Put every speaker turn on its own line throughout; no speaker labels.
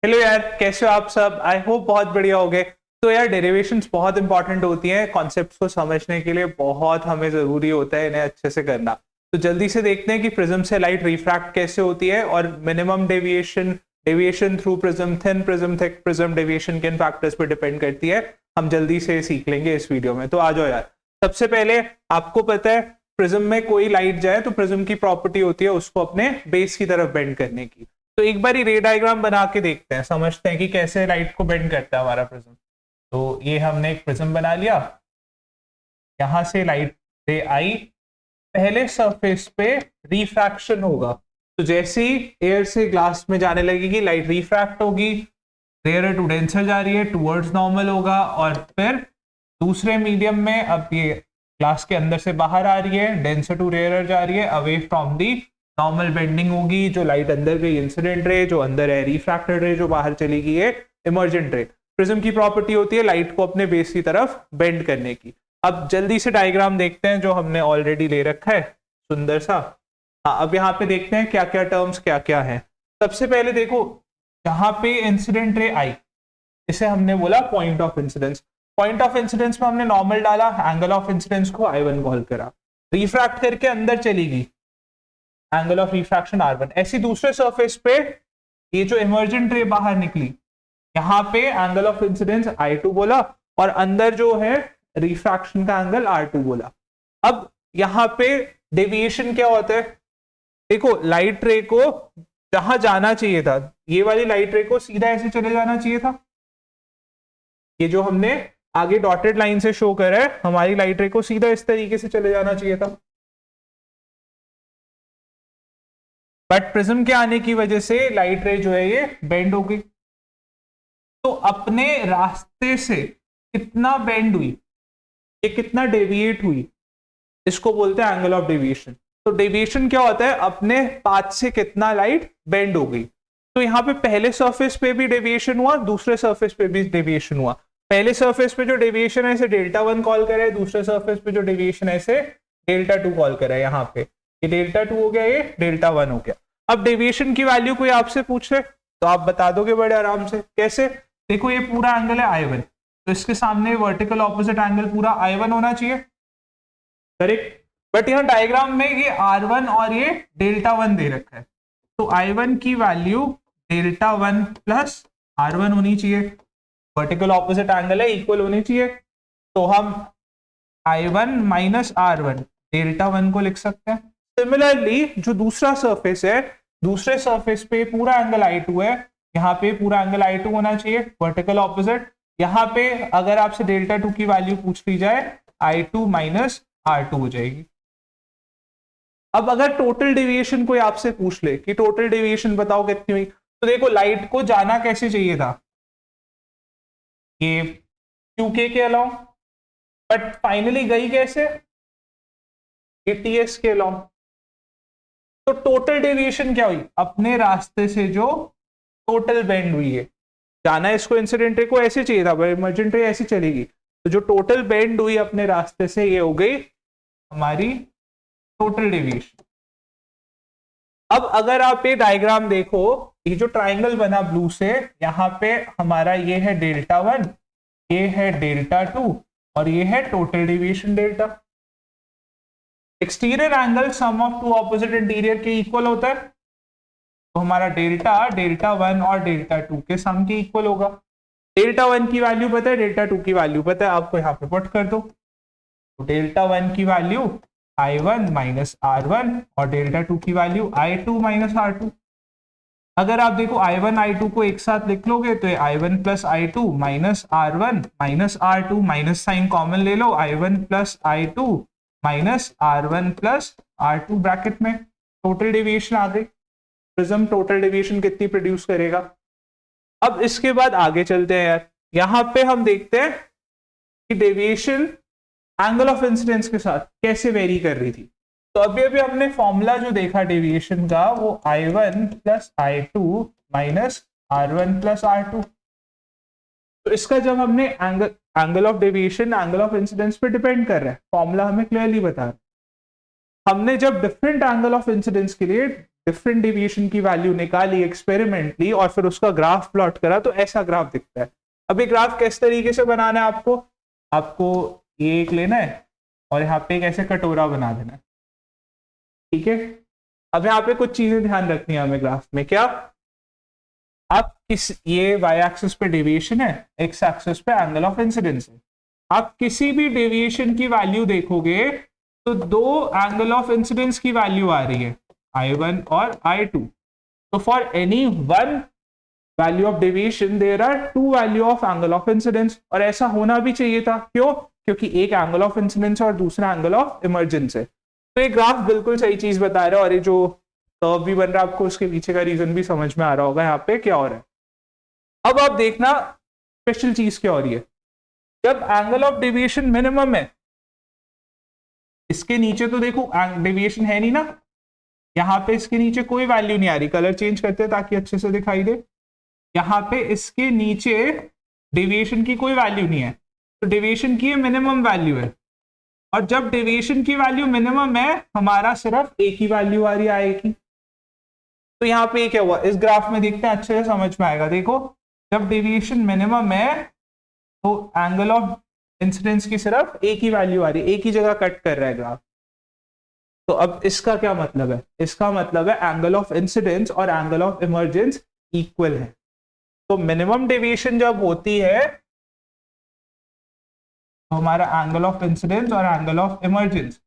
Hello यार, कैसे हो आप सब? आई होप बहुत बढ़िया हो गए। तो यार, डेरिवेशंस बहुत इंपॉर्टेंट होती हैं कॉन्सेप्ट्स को समझने के लिए। बहुत हमें जरूरी होता है इन्हें अच्छे से करना। तो जल्दी से देखते हैं कि प्रिज्म से लाइट रिफ्रैक्ट कैसे होती है, और minimum deviation, deviation through prism, thin prism, thick prism, deviation किन फैक्टर्स पर डिपेंड करती है, हम जल्दी से सीख लेंगे इस वीडियो में। तो आ जाओ यार। सबसे पहले आपको पता है, प्रिज्म में कोई लाइट जाए तो प्रिज्म की प्रॉपर्टी होती है उसको अपने बेस की तरफ बेंड करने की। तो एक बार रे डायग्राम बना के देखते हैं, समझते हैं कि कैसे लाइट को बेंड करता है हमारा प्रिज्म। तो ये हमने एक प्रिज्म बना लिया। यहां से लाइट रे आई, पहले सरफेस पे रिफ्रैक्शन होगा। तो जैसे ही एयर से ग्लास में जाने लगेगी, लाइट रिफ्रैक्ट होगी, रेयर टू डेंसर जा रही है, टुवर्ड्स नॉर्मल होगा, और फिर दूसरे मीडियम में अब ये ग्लास के अंदर से बाहर आ रही है, डेंसर टू रेयर जा रही है, away from the normal bending होगी। जो लाइट अंदर गई इंसिडेंट रे, जो अंदर है रिफ्रैक्टेड रे, जो बाहर चली गई है इमर्जेंट रे। प्रिज्म की प्रॉपर्टी होती है लाइट को अपने बेस की तरफ बेंड करने की। अब जल्दी से डायग्राम देखते हैं जो हमने ऑलरेडी ले रखा है, सुंदर सा। हाँ, अब यहाँ पे देखते हैं क्या क्या टर्म्स क्या क्या है। सबसे पहले देखो, जहां पे इंसिडेंट रे आई, इसे हमने बोला point of incidence. Point of incidence में हमने नॉर्मल डाला, एंगल ऑफ इंसिडेंस को I1 कॉल करा, रिफ्रैक्ट करके अंदर चली गई, एंगल ऑफ रिफ्रैक्शन R1। ऐसी दूसरे सरफेस पे ये जो इमर्जेंट रे बाहर निकली, यहाँ पे एंगल ऑफ इंसिडेंस I2 बोला, और अंदर जो है रिफ्रैक्शन का एंगल R2 बोला। अब यहाँ पे डेविएशन क्या होता है? देखो, लाइट रे को जहां जाना चाहिए था, ये वाली लाइट रे को सीधा ऐसे चले जाना चाहिए था। ये जो हमने आगे डॉटेड लाइन से शो करा है, हमारी लाइट रे को सीधा इस तरीके से चले जाना चाहिए था। बट प्रिज्म के आने की वजह से लाइट रे जो है ये बेंड हो गई। तो अपने रास्ते से कितना बेंड हुई, ये कितना डेविएट हुई, इसको बोलते हैं एंगल ऑफ डेविएशन। तो डेविएशन क्या होता है? अपने पाथ से कितना लाइट बेंड हो गई। तो यहाँ पे पहले सरफेस पे भी डेविएशन हुआ, दूसरे सरफेस पे भी डेविएशन हुआ। पहले सरफेस पे जो डेविएशन है इसे डेल्टा 1 कॉल करा है, दूसरे सरफेस पे जो डेविएशन है इसे डेल्टा 2 कॉल करा है। यहाँ पे ये डेल्टा 2 हो गया, ये डेल्टा 1 हो गया। अब डेविएशन की वैल्यू कोई आपसे पूछे तो आप बता दोगे बड़े आराम से। कैसे? देखो, ये पूरा एंगल है I1, तो इसके सामने वर्टिकल ऑपोजिट एंगल पूरा I1 होना चाहिए, करेक्ट। बट यहाँ डायग्राम में ये R1 और ये डेल्टा 1 दे रखा है, तो I1 की वैल्यू डेल्टा 1 प्लस R1 होनी चाहिए। वर्टिकल ऑपोजिट एंगल है, इक्वल होनी चाहिए। तो हम I1 माइनस R1 डेल्टा 1 को लिख सकते हैं। सिमिलरली जो दूसरा सरफेस है, दूसरे सरफेस पे पूरा एंगल I2 है, यहाँ पे पूरा एंगल I2 होना चाहिए, वर्टिकल ऑपोजिट। यहाँ पे अगर आपसे डेल्टा 2 की वैल्यू पूछ ली जाए, I2 माइनस R2 हो जाएगी। अब अगर टोटल डेविएशन कोई आपसे पूछ ले कि टोटल डेविएशन बताओ कितनी हुई, तो देखो, लाइट को जाना कैसे चाहिए था, ये QK के अलाउ, बट फाइनली गई कैसे? ये TS के अलाउ। तो टोटल डेविएशन क्या हुई? अपने रास्ते से जो टोटल बेंड हुई है, जाना इसको इंसिडेंट रे को ऐसे चाहिए था, इमर्जेंट रे ऐसी चलेगी। तो जो टोटल बेंड हुई अपने रास्ते से, ये हो गई हमारी टोटल डेविएशन। अब अगर आप ये डायग्राम देखो, ये जो ट्राइंगल बना ब्लू से, यहाँ पे हमारा ये है डेल्टा 1, ये है डेल्टा 2, और ये है total deviation delta. Exterior angle sum of two opposite interior के इक्वल होता है, तो हमारा डेल्टा 1 और डेल्टा 2 के सम के इक्वल होगा। डेल्टा 1 की वैल्यू पता है, डेल्टा 2 की वैल्यू पता है, आपको यहाँ पे पुट कर दो। तो डेल्टा 1 की वैल्यू I1 माइनस R1 और डेल्टा 2 की वैल्यू I2 माइनस R2। अगर आप देखो I1 I2 को एक साथ लिख लोगे तो I1 plus I2 minus R1 minus R2, minus sign common ले लो, I1 plus I2 minus R1 plus R2 bracket में टोटल डेविएशन आ गई। प्रिज्म टोटल डेविएशन कितनी प्रोड्यूस करेगा? अब इसके बाद आगे चलते हैं यार। यहाँ पे हम देखते हैं कि डेविएशन एंगल ऑफ इंसिडेंस के साथ कैसे वेरी कर रही थी। तो अभी अभी हमने फॉर्मूला जो देखा डेविएशन का, वो I1 plus I2 minus R1 plus R2। तो इसका जब हमने angle of deviation angle of incidence पे डिपेंड कर रहा है, फॉर्मूला हमें क्लियरली बता रहा है। हमने जब डिफरेंट एंगल ऑफ इंसिडेंस के लिए डिफरेंट डेविएशन की वैल्यू निकाली एक्सपेरिमेंटली और फिर उसका ग्राफ प्लॉट करा तो ऐसा ग्राफ दिखता है। अब ये ग्राफ किस तरीके से बनाना है आपको, आपको ये एक लेना है और यहाँ पे एक ऐसे कटोरा बना देना है, ठीक है। अब यहाँ पे कुछ चीजें ध्यान रखनी है हमें ग्राफ में, क्या, आप किस, ये वाई एक्सिस पे डेविएशन है, एक्स एक्सिस पे एंगल ऑफ इंसिडेंस है। आप किसी भी डेविएशन की वैल्यू देखोगे तो दो एंगल ऑफ इंसिडेंस की वैल्यू आ रही है, I1 और I2। तो for any one value of deviation there are two value of angle of incidence, और ऐसा होना भी चाहिए था, क्यों, क्योंकि एक एंगल ऑफ इंसिडेंस और दूसरा एंगल ऑफ इमर्जेंस है। तो ये ग्राफ बिल्कुल सही चीज बता रहा है, और ये जो कर्व भी बन रहा है आपको उसके पीछे का रीजन भी समझ में आ रहा होगा यहाँ पे क्या हो रहा है। अब आप देखना स्पेशल चीज क्या हो रही है, जब एंगल ऑफ डेविएशन मिनिमम है, इसके नीचे तो देखो डेविएशन है नहीं ना, यहाँ पे इसके नीचे कोई वैल्यू नहीं आ रही, कलर चेंज करते हैं ताकि अच्छे से दिखाई दे। यहाँ पे इसके नीचे डेविएशन की कोई वैल्यू नहीं है, तो डेविएशन की मिनिमम वैल्यू है, और जब डेविएशन की वैल्यू मिनिमम है हमारा सिर्फ एक ही वैल्यू आ रही है एक ही। तो यहाँ पे क्या हुआ, इस ग्राफ में देखते हैं अच्छे से समझ में आएगा। देखो जब डेविएशन मिनिमम है तो एंगल ऑफ इंसिडेंस की सिर्फ एक ही वैल्यू आ रही है, एक ही जगह कट कर रहा है ग्राफ। तो अब इसका क्या मतलब है, इसका मतलब है एंगल ऑफ इंसिडेंस और एंगल ऑफ इमर्जेंस इक्वल है। तो मिनिमम डेविएशन जब होती है तो हमारा एंगल ऑफ इंसिडेंस और angle of emergence,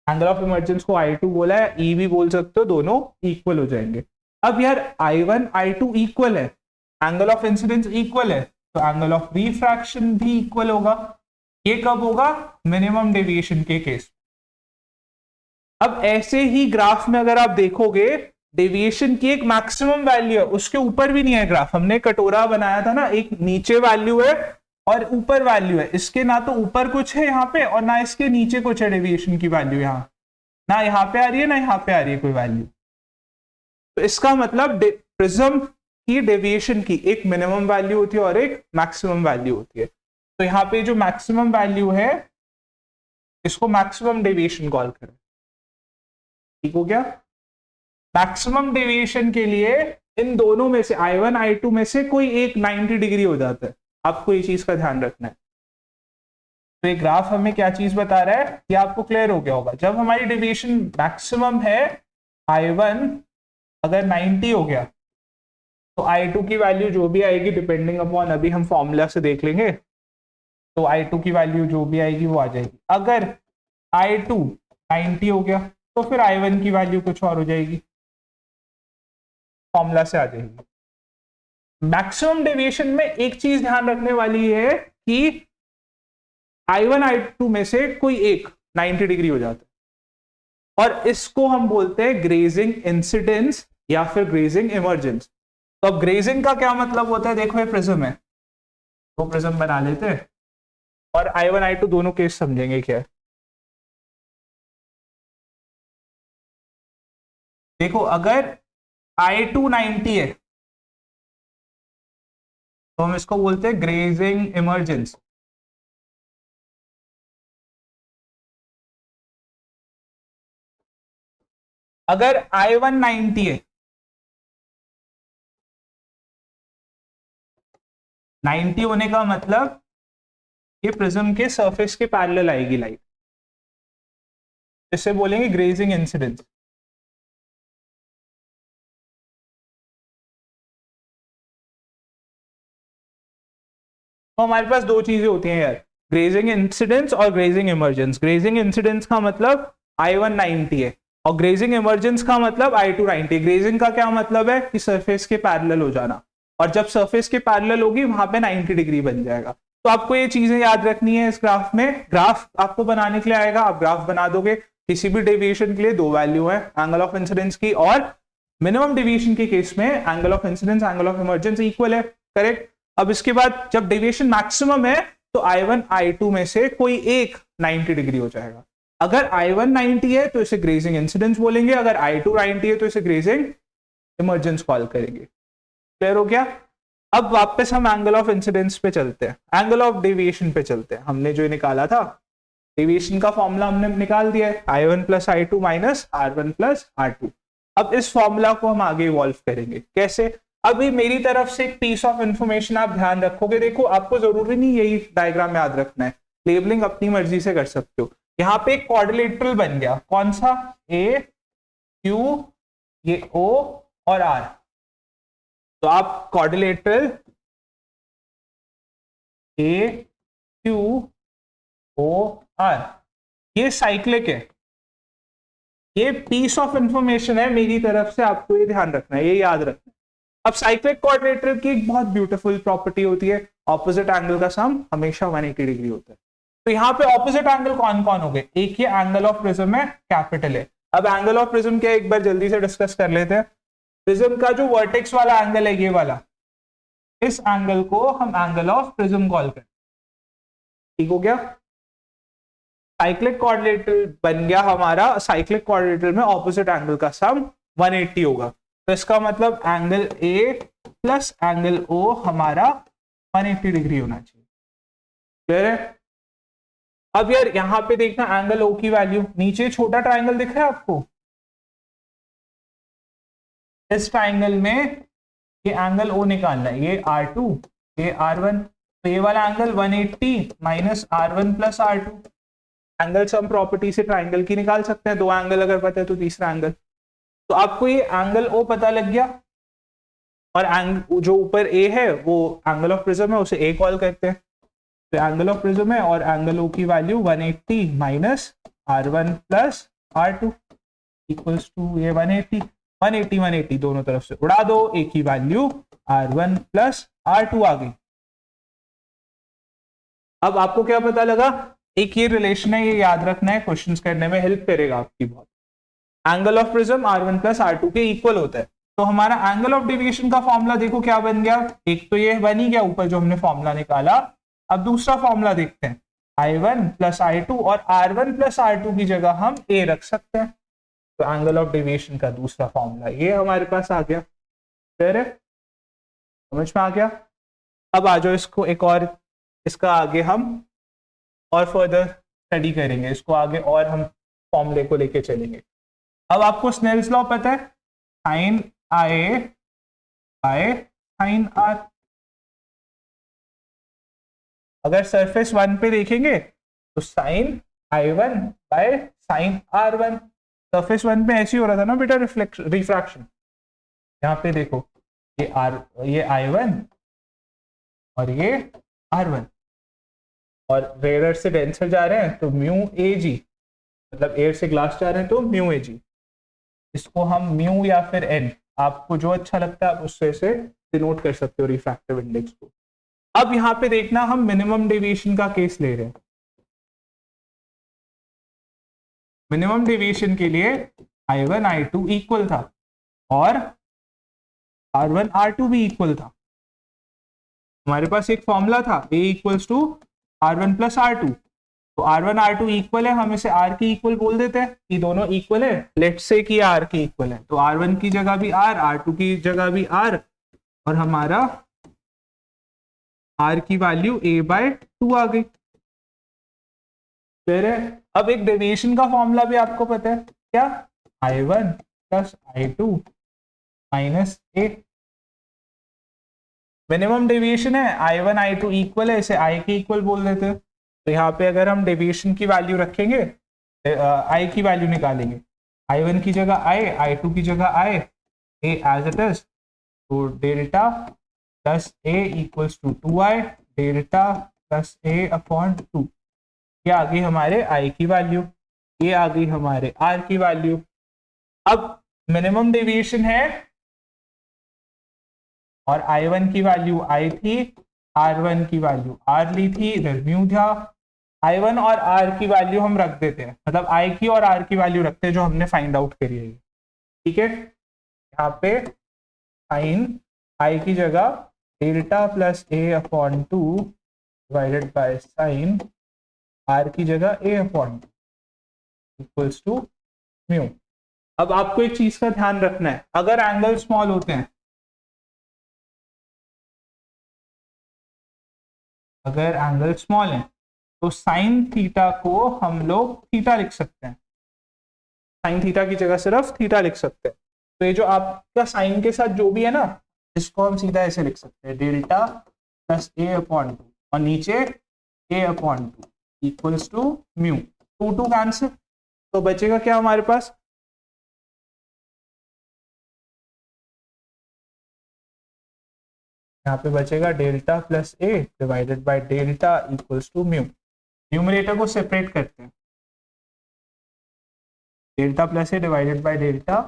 angle of emergence को I2 बोला है, E भी बोल सकते हो, दोनों इक्वल हो जाएंगे। अब यार I1 I2 इक्वल है, एंगल ऑफ इंसिडेंस इक्वल है, तो एंगल ऑफ रिफ्रैक्शन भी इक्वल होगा। ये कब होगा, मिनिमम डेविएशन के केस। अब ऐसे ही ग्राफ में अगर आप देखोगे डेविएशन की एक मैक्सिमम वैल्यू है, उसके ऊपर भी नहीं है ग्राफ, हमने कटोरा बनाया था ना, एक नीचे वैल्यू है और ऊपर वैल्यू है, इसके ना तो ऊपर कुछ है यहाँ पे और ना इसके नीचे कुछ है डेविएशन की वैल्यू, यहाँ ना यहाँ पे आ रही है ना यहाँ पे आ रही है कोई वैल्यू। तो इसका मतलब प्रिज्म की डेविएशन की एक मिनिमम वैल्यू होती है और एक मैक्सिमम वैल्यू होती है। तो यहाँ पे जो मैक्सिमम वैल्यू है इसको मैक्सिमम डेविएशन कॉल करें, ठीक हो गया। मैक्सिमम डेविएशन के लिए इन दोनों में से I1 I2 में से कोई एक 90 डिग्री हो जाता है, आपको ये चीज का ध्यान रखना है। तो ये ग्राफ हमें क्या चीज बता रहा है, ये आपको क्लियर हो गया होगा। जब हमारी डेविएशन मैक्सिमम है, I1 अगर 90 हो गया तो I2 की वैल्यू जो भी आएगी डिपेंडिंग अपॉन, अभी हम फॉर्मूला से देख लेंगे, तो I2 की वैल्यू जो भी आएगी वो आ जाएगी। अगर I2 90 हो गया तो फिर I1 की वैल्यू कुछ और हो जाएगी, फॉर्मूला से आ जाएगी। मैक्सिमम डेविएशन में एक चीज ध्यान रखने वाली है कि I1 I2 में से कोई एक 90 डिग्री हो जाता है, और इसको हम बोलते हैं ग्रेजिंग इंसिडेंस या फिर ग्रेजिंग इमर्जेंस। तो अब ग्रेजिंग का क्या मतलब होता है, देखो ये प्रिज्म है, तो प्रिज्म बना लेते हैं और I1 I2 दोनों केस समझेंगे क्या है। देखो अगर I2 90 है तो हम इसको बोलते हैं ग्रेजिंग इमर्जेंस। अगर I1 90 है, 90 होने का मतलब ये प्रिज्म के सरफेस के पैरेलल आएगी लाइट, इसे बोलेंगे ग्रेजिंग इंसिडेंस। तो हमारे पास दो चीजें होती हैं यार, ग्रेजिंग इंसिडेंस और ग्रेजिंग इमर्जेंस। ग्रेजिंग इंसिडेंस का मतलब I1 90 है और ग्रेजिंग इमर्जेंस का मतलब I2 90। ग्रेजिंग का क्या मतलब है कि सरफेस के पैरेलल हो जाना, और जब सरफेस के पैरेलल होगी वहां पे 90 डिग्री बन जाएगा। तो आपको ये चीजें याद रखनी है इस ग्राफ में। ग्राफ आपको बनाने के लिए आएगा, आप ग्राफ बना दोगे, किसी भी डेविएशन के लिए दो वैल्यू है, एंगल ऑफ इंसिडेंस की, और मिनिमम डेविएशन के केस में angle of incidence angle of emergence equal है, करेक्ट। अब इसके बाद जब डेविएशन मैक्सिमम है तो I1 I2 में से कोई एक 90 डिग्री हो जाएगा। अगर I1 90 है तो इसे ग्रेजिंग इंसिडेंस बोलेंगे, अगर I2 90 है तो इसे ग्रेजिंग इमर्जेंस कॉल करेंगे। क्लियर हो गया। अब वापस हम एंगल ऑफ इंसिडेंस पे चलते हैं, एंगल ऑफ डेविएशन पे चलते हैं। हमने जो निकाला था डेविएशन का फॉर्मूला हमने निकाल दिया है, I1 plus I2 minus R1 plus R2। अब इस फॉर्मूला को हम आगे इवॉल्व करेंगे कैसे। अभी मेरी तरफ से एक पीस ऑफ इंफॉर्मेशन आप ध्यान रखोगे, देखो आपको जरूरी नहीं यही डायग्राम याद रखना है, लेबलिंग अपनी मर्जी से कर सकते हो। यहाँ पे एक क्वाड्रिलेटरल बन गया, कौन सा, ए क्यू, ये ओ और आर। तो आप quadrilateral A Q O R, ये साइक्लिक है, ये पीस ऑफ इंफॉर्मेशन है मेरी तरफ से, आपको ये ध्यान रखना है, ये याद रखना है। अब साइक्लिक क्वाड्रिलेटरल की एक बहुत ब्यूटीफुल प्रॉपर्टी होती है, ऑपोजिट एंगल का सम हमेशा 180 डिग्री होता है। तो यहाँ पे ऑपोजिट एंगल कौन कौन हो गए, एक ये एंगल ऑफ प्रिज्म है, कैपिटल है। अब एंगल ऑफ प्रिज्म क्या, एक बार जल्दी से डिस्कस कर लेते हैं। प्रिज्म का जो वर्टेक्स वाला एंगल है, ये वाला, इस एंगल को हम एंगल ऑफ प्रिज्म कॉल करें, ठीक हो गया। साइक्लिक क्वाड्रिलेटरल बन गया हमारा, साइक्लिक क्वाड्रिलेटरल में ऑपोजिट एंगल का सम 180 होगा। तो इसका मतलब angle A plus angle O हमारा 180 डिग्री होना चाहिए, क्लियर है। अब यार यहां पे देखना एंगल ओ की वैल्यू, नीचे छोटा ट्राइंगल दिख रहा है आपको, इस ट्राइंगल में ये एंगल ओ निकालना है, ये R2 ये R1, तो ये वाला angle 180 minus R1 plus R2। Angle sum property से ट्राइंगल की निकाल सकते हैं, दो एंगल अगर पता है तो तीसरा एंगल। तो आपको ये एंगल ओ पता लग गया, और एंगल जो ऊपर ए है वो एंगल ऑफ प्रिज्म है, उसे ए कॉल करते हैं। तो एंगल ऑफ प्रिज्म है और एंगल ओ की value 180 minus R1 plus R2 equals to ये 180 दोनों तरफ से उड़ा दो, ए की वैल्यू R1 प्लस R2 आ गई। अब आपको क्या पता लगा, एक ये रिलेशन है, ये याद रखना है, क्वेश्चंस करने में हेल्प करेगा आपकी बहुत। Angle of prism R1 plus R2 के इक्वल होता है। तो हमारा एंगल ऑफ डेविएशन का फॉर्मूला देखो क्या बन गया, एक तो ये बन ही गया ऊपर जो हमने फॉर्मूला निकाला। अब दूसरा फॉर्मूला देखते हैं, I1 प्लस I2, और R1 प्लस R2 की जगह हम A रख सकते हैं। तो एंगल ऑफ डेविएशन का दूसरा फॉर्मूला ये हमारे पास आ गया, क्लियर है, समझ में आ गया। अब आ जाओ इसको एक और, इसका आगे हम और फर्दर स्टडी करेंगे, इसको आगे और हम फॉर्मूले को लेके चलेंगे। अब आपको स्नेल्स लॉ पता है, sine I by sine R. अगर सरफेस 1 पे देखेंगे तो sign I1 by sine R1, surface 1 पे ऐसे ही हो रहा था ना बेटा, रिफ्रैक्शन। यहाँ पे देखो ये I1 और ये R1, और रेयर से डेंसर जा रहे हैं तो म्यू ए जी, मतलब एयर से ग्लास जा रहे हैं तो म्यू ए जी। इसको हम म्यू या फिर एन, आपको जो अच्छा लगता है आप उससे से डिनोट कर सकते हो रिफ्रैक्टिव इंडेक्स को। अब यहाँ पे देखना हम मिनिमम डेविएशन का केस ले रहे हैं। मिनिमम डेविएशन के लिए I1 I2 इक्वल था और R1 R2 भी इक्वल था। हमारे पास एक फॉर्मूला था A equals to R1 plus R2, तो R1 R2 इक्वल है, हम इसे R की इक्वल बोल देते हैं कि दोनों इक्वल है। लेट्स से कि R की इक्वल है, तो R1 की जगह भी R, R2 की जगह भी R, और हमारा R की वैल्यू A/2 आ गई, फिर है। अब एक डेविएशन का फॉर्मूला भी आपको पता है क्या, I1 plus I2 minus A। Minimum deviation है, I1 I2 इक्वल है, इसे I के इक्वल बोल देते हैं। तो यहाँ पे अगर हम डेविएशन की वैल्यू रखेंगे, I की वैल्यू निकालेंगे, I1 की जगह I, I2 की जगह I, A as it is, तो delta plus A equals to 2I, delta plus A upon 2। ये आ गई हमारे I की वैल्यू, ये आ गई हमारे R की वैल्यू। अब मिनिमम डेविएशन है और I1 की वैल्यू I थी, R1 की वैल्यू R ली थी, इधर म्यू था। I1 और R की वैल्यू हम रख देते हैं, मतलब I की और R की वैल्यू रखते हैं जो हमने फाइंड आउट करी है, ठीक है। यहाँ पे साइन I की जगह delta plus A upon 2 divided by sine R की जगह A upon equals to mu. अब आपको एक चीज का ध्यान रखना है, अगर एंगल स्मॉल होते हैं, अगर एंगल स्मॉल है तो साइन थीटा को हम लोग थीटा लिख सकते हैं, साइन थीटा की जगह सिर्फ थीटा लिख सकते हैं। तो ये जो आपका साइन के साथ जो भी है ना, इसको हम सीधा ऐसे लिख सकते हैं, delta plus A upon two, और नीचे A upon two equals to mu, two two cancel, तो बचेगा क्या हमारे पास, यहाँ पे बचेगा delta plus A divided by delta equals to mu. Numerator को सेपरेट करते हैं, delta plus A divided by delta,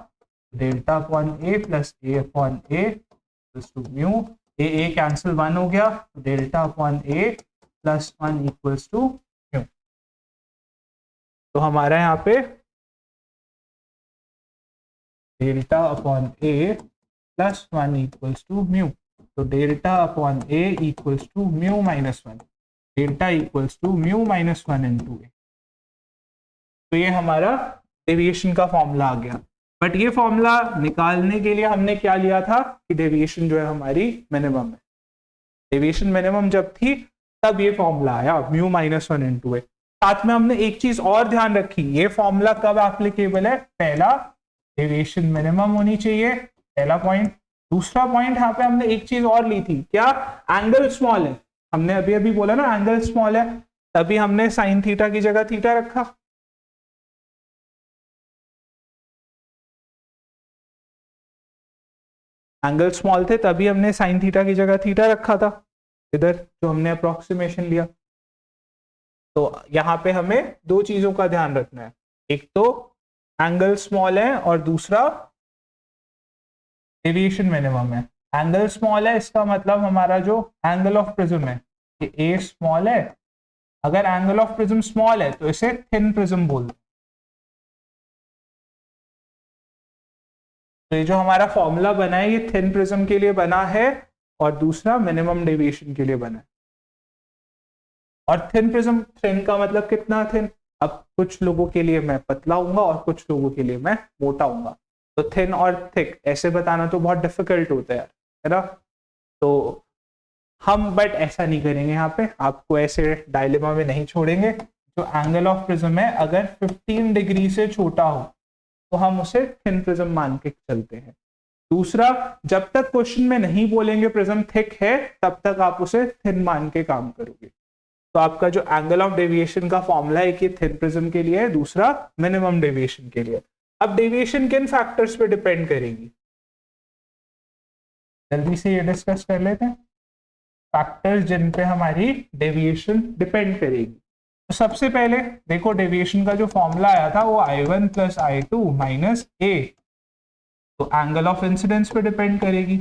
delta upon A plus A upon A equals to mu, A cancel 1 हो गया, delta upon A plus 1 equals to mu. तो हमारा यहाँ पे delta upon A plus 1 equals to mu, तो delta upon A equals to mu minus 1, delta equals to mu minus 1 into A. तो ये हमारा डेविएशन का फॉर्मूला आ गया। बट ये फॉर्मूला निकालने के लिए हमने क्या लिया था कि डेविएशन जो है हमारी मिनिमम है, डेविएशन मिनिमम जब थी तब ये फॉर्मूला आया म्यू माइनस 1 इंटू ए। साथ में हमने एक चीज और ध्यान रखी, ये फॉर्मूला कब एप्लीकेबल है, पहला डेविएशन मिनिमम होनी चाहिए, पहला पॉइंट। दूसरा पॉइंट यहाँ पे हमने एक चीज और ली थी, क्या, एंगल स्मॉल है, हमने अभी अभी बोला ना एंगल स्मॉल है, तभी हमने साइन थीटा की जगह थीटा रखा। एंगल स्मॉल थे तभी हमने साइन थीटा की जगह थीटा रखा था, इधर जो हमने अप्रोक्सीमेशन लिया। तो यहाँ पे हमें दो चीजों का ध्यान रखना है, एक तो एंगल स्मॉल है और दूसरा डेविएशन मिनिमम है। एंगल स्मॉल है इसका मतलब हमारा जो एंगल ऑफ प्रिज्म है कि ए स्मॉल है, अगर एंगल ऑफ प्रिज्म स्मॉल है तो इसे थिन प्रिज्म बोलते हैं। तो ये जो हमारा फॉर्मूला बना है ये थिन प्रिज्म के लिए बना है और दूसरा मिनिमम डेविएशन के लिए बना है। और थिन प्रिज्म, थिन का मतलब कितना थिन, अब कुछ लोगों के लिए मैं पतला हूंगा और कुछ लोगों के लिए मैं मोटा हूंगा, तो थिन और थिक ऐसे बताना तो बहुत डिफिकल्ट होता है ना। तो हम बट ऐसा नहीं करेंगे, यहाँ पे आपको ऐसे डायलेमा में नहीं छोड़ेंगे। जो एंगल ऑफ प्रिज्म है अगर 15 डिग्री से छोटा हो तो हम उसे थिन प्रिज्म मान के चलते हैं। दूसरा, जब तक क्वेश्चन में नहीं बोलेंगे प्रिज्म थिक है तब तक आप उसे थिन मान के काम करोगे। तो आपका जो एंगल ऑफ डेविएशन का फॉर्मूला है कि थिन प्रिज्म के लिए है, दूसरा मिनिमम डेविएशन के लिए। अब डेविएशन किन फैक्टर्स पे डिपेंड करेगी, जल्दी से ये डिस्कस कर लेते हैं फैक्टर्स जिन पे हमारी डेविएशन डिपेंड करेगी। तो सबसे पहले देखो डेविएशन का जो फॉर्मूला आया था वो I1 प्लस I2 माइनस ए, तो एंगल ऑफ इंसिडेंस पे डिपेंड करेगी।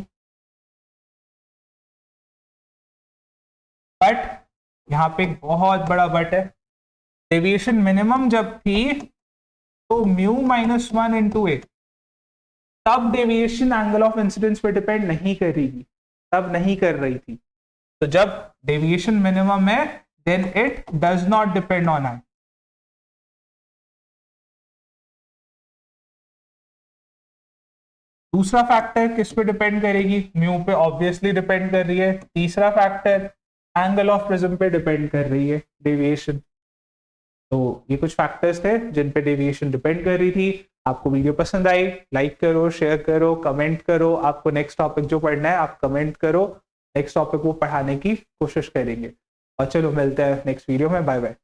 बट यहाँ पे एक बहुत बड़ा बट है, डेविएशन मिनिमम जब थी तो म्यू माइनस 1 इंटू ए, तब डेविएशन एंगल ऑफ इंसिडेंस पे डिपेंड नहीं करेगी, तब नहीं कर रही थी। तो जब डेविएशन मिनिमम है then it does not depend on I. दूसरा फैक्टर किस पे डिपेंड करेगी, म्यू पे ऑब्वियसली डिपेंड कर रही है। तीसरा फैक्टर एंगल ऑफ प्रिज्म पे डिपेंड कर रही है डेविएशन। तो ये कुछ फैक्टर्स थे जिन पे डेविएशन डिपेंड कर रही थी। आपको वीडियो पसंद आई, लाइक करो, शेयर करो, कमेंट करो। आपको नेक्स्ट टॉपिक जो पढ़ना है आप कमेंट करो, नेक्स्ट टॉपिक वो पढ़ाने की कोशिश करेंगे। और चलो मिलते हैं नेक्स्ट वीडियो में, बाय बाय।